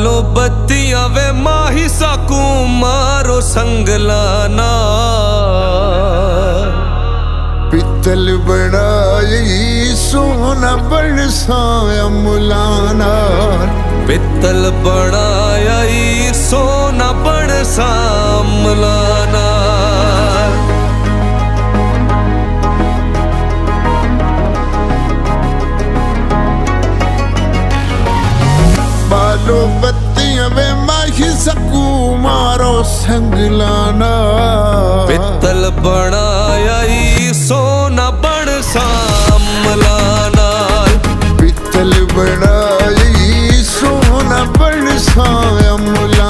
बालो बत्तियां वे माही साकू मारो संगलाना। पित्तल बनाई सोना बरसाया मुलाना। पित्तल बनाया सोना बरसा मुलाना। बालो बत्तियां वे माही सकू मारो संगलाना। पित्तल बनाया सोना बरसा मुलाना। पित्तल बनाई सोना बरसाया मुलाना।